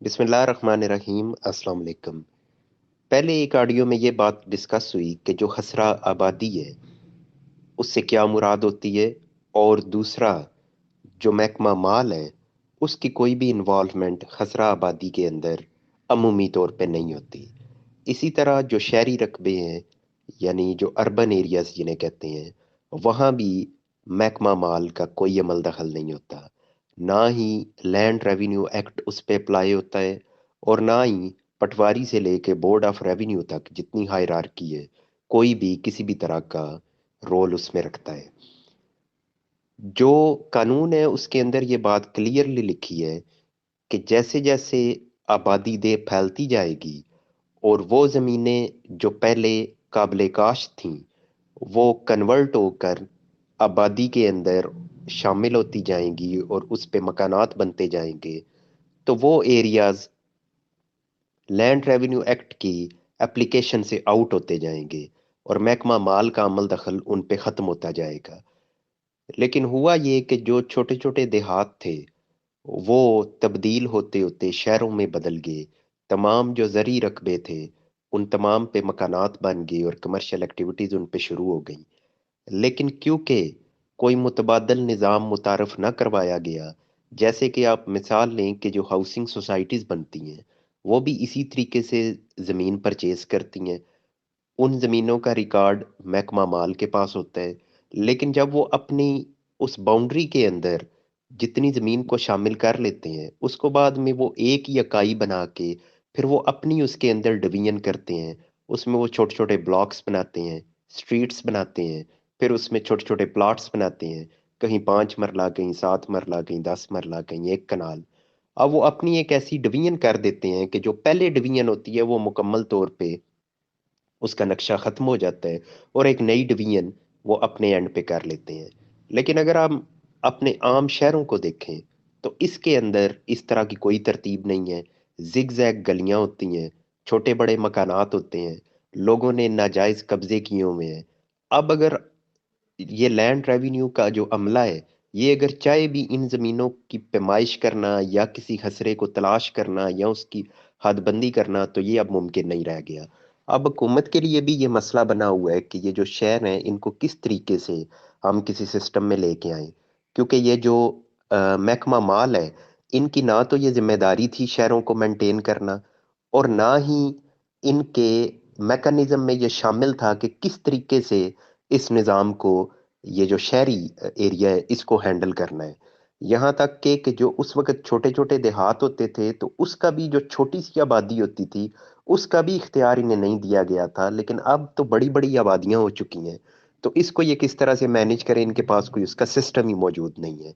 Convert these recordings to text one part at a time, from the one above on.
बिस्मिल्लाहिर्रहमानिर्रहीम। अस्सलाम वालेकुम। पहले एक ऑडियो में ये बात डिस्कस हुई कि जो खसरा आबादी है उससे क्या मुराद होती है, और दूसरा जो महकमा माल है उसकी कोई भी इन्वॉल्वमेंट खसरा आबादी के अंदर अमूमी तौर पे नहीं होती। इसी तरह जो शहरी रकबे हैं, यानी जो अर्बन एरियाज जिन्हें कहते हैं, वहाँ भी महकमा माल का कोई अमल दखल नहीं होता। ना ही लैंड रेवेन्यू एक्ट उस पे अप्लाई होता है, और ना ही पटवारी से लेके बोर्ड ऑफ रेवेन्यू तक जितनी हायरार्की है, कोई भी किसी भी तरह का रोल उसमें रखता है। जो कानून है उसके अंदर ये बात क्लियरली लिखी है कि जैसे जैसे आबादी दे फैलती जाएगी और वो ज़मीनें जो पहले काबिल काश थीं वो कन्वर्ट होकर आबादी के अंदर शामिल होती जाएंगी और उस पे मकानात बनते जाएंगे, तो वो एरियाज लैंड रेवेन्यू एक्ट की एप्लीकेशन से आउट होते जाएंगे और महकमा माल का अमल दखल उन पे ख़त्म होता जाएगा। लेकिन हुआ ये कि जो छोटे छोटे देहात थे वो तब्दील होते होते शहरों में बदल गए। तमाम जो ज़री रकबे थे उन तमाम पे मकानात बन गए और कमर्शियल एक्टिविटीज़ उन पे शुरू हो गई। लेकिन क्योंकि कोई मुतबादल निज़ाम मुतारफ ना करवाया गया, जैसे कि आप मिसाल लें कि जो हाउसिंग सोसाइटीज़ बनती हैं वो भी इसी तरीके से ज़मीन परचेज करती हैं। उन ज़मीनों का रिकॉर्ड महकमा माल के पास होता है, लेकिन जब वो अपनी उस बाउंड्री के अंदर जितनी ज़मीन को शामिल कर लेते हैं उसको बाद में वो एक ही इकाई बना के फिर वो अपनी उसके अंदर डिवीजन करते हैं। उसमें वो छोटे छोटे ब्लॉक्स बनाते हैं, स्ट्रीट्स बनाते हैं, फिर उसमें छोटे छोटे प्लॉट्स बनाते हैं। कहीं 5 मरला, कहीं 7 मरला, कहीं 10 मरला, कहीं 1 कनाल। अब वो अपनी एक ऐसी डिवीजन कर देते हैं कि जो पहले डिवीजन होती है वो मुकम्मल तौर पे उसका नक्शा खत्म हो जाता है और एक नई डिवीजन वो अपने एंड पे कर लेते हैं। लेकिन अगर हम अपने आम शहरों को देखें तो इसके अंदर इस तरह की कोई तरतीब नहीं है। जिग जैग गलियां होती हैं, छोटे बड़े मकानात होते हैं, लोगों ने नाजायज कब्जे किए हुए हैं। अब अगर ये लैंड रेवेन्यू का जो अमला है, ये अगर चाहे भी इन जमीनों की पैमाइश करना या किसी खसरे को तलाश करना या उसकी हदबंदी करना, तो ये अब मुमकिन नहीं रह गया। अब हुकूमत के लिए भी ये मसला बना हुआ है कि ये जो शहर हैं इनको किस तरीके से हम किसी सिस्टम में लेके आए, क्योंकि ये जो महकमा माल है, इनकी ना तो ये जिम्मेदारी थी शहरों को मेंटेन करना, और ना ही इनके मैकेनिज्म में ये शामिल था कि किस तरीके से इस निज़ाम को, ये जो शहरी एरिया है, इसको हैंडल करना है। यहाँ तक कि जो उस वक्त छोटे छोटे देहात होते थे तो उसका भी जो छोटी सी आबादी होती थी उसका भी इख्तियार इन्हें नहीं दिया गया था। लेकिन अब तो बड़ी बड़ी आबादियां हो चुकी हैं, तो इसको ये किस तरह से मैनेज करें, इनके पास कोई उसका सिस्टम ही मौजूद नहीं है।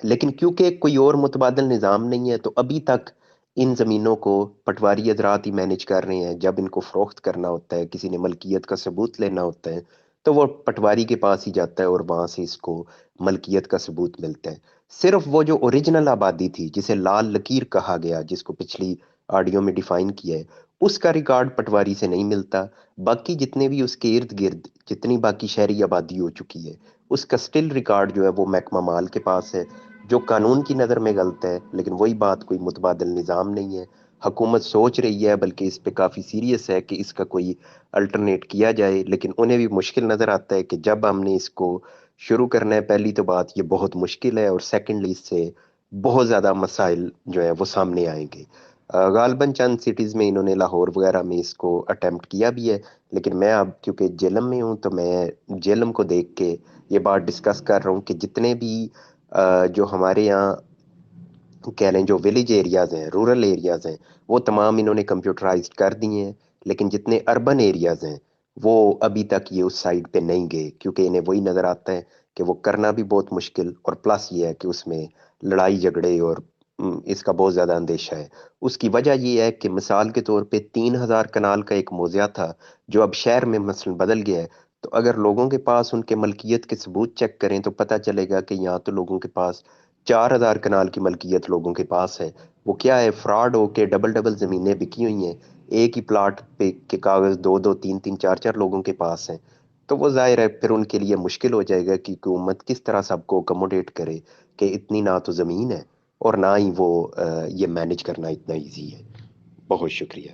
लेकिन क्योंकि कोई और मुतबादल निज़ाम नहीं है तो अभी तक इन ज़मीनों को पटवारी हजरात ही मैनेज कर रहे हैं। जब इनको फ़रोख्त करना होता है, किसी ने मलकियत का सबूत लेना होता है, तो वो पटवारी के पास ही जाता है और वहाँ से इसको मलकियत का सबूत मिलता है। सिर्फ वो जो ओरिजिनल आबादी थी जिसे लाल लकीर कहा गया, जिसको पिछली ऑडियो में डिफाइन किया है, उसका रिकॉर्ड पटवारी से नहीं मिलता। बाकी जितने भी उसके इर्द गिर्द जितनी बाकी शहरी आबादी हो चुकी है उसका स्टिल रिकॉर्ड जो है वो महकमा माल के पास है, जो कानून की नज़र में गलत है। लेकिन वही बात, कोई मुतबादल निज़ाम नहीं है। हुकूमत सोच रही है, बल्कि इस पे काफ़ी सीरियस है कि इसका कोई अल्टरनेट किया जाए, लेकिन उन्हें भी मुश्किल नज़र आता है कि जब हमने इसको शुरू करना है, पहली तो बात ये बहुत मुश्किल है, और सेकेंडली इससे बहुत ज़्यादा मसाइल जो है वो सामने आएंगे। गालबन चंद सिटीज़ में इन्होंने लाहौर वगैरह में इसको अटेम्प्ट किया भी है, लेकिन मैं अब क्योंकि जेलम में हूँ तो मैं जेलम को देख के ये बात डिस्कस कर रहा हूँ कि जितने भी जो हमारे यहाँ कह लें जो विलेज एरियाज हैं, रूरल एरियाज हैं, वो तमाम इन्होंने कंप्यूटराइज्ड कर दिए हैं। लेकिन जितने अर्बन एरियाज हैं वो अभी तक ये उस साइड पे नहीं गए, क्योंकि इन्हें वही नज़र आता है कि वो करना भी बहुत मुश्किल, और प्लस ये है कि उसमें लड़ाई झगड़े और इसका बहुत ज़्यादा अंदेशा है। उसकी वजह ये है कि मिसाल के तौर पे 3,000 कनाल का एक मौज़ा था जो अब शहर में मसलन बदल गया है। तो अगर लोगों के पास उनके मलकियत के सबूत चेक करें तो पता चलेगा कि यहाँ तो लोगों के पास 4,000 कनाल की मलकियत लोगों के पास है। वो क्या है, फ्रॉड होके डबल डबल जमीनें बिकी हुई हैं। एक ही प्लाट पे के कागज दो दो तीन तीन चार चार लोगों के पास हैं। तो वो जाहिर है फिर उनके लिए मुश्किल हो जाएगा कि हुकूमत किस तरह सबको अकोमोडेट करे कि इतनी ना तो जमीन है, اور نہ ہی وہ یہ مینج کرنا اتنا ایزی ہے. بہت شکریہ.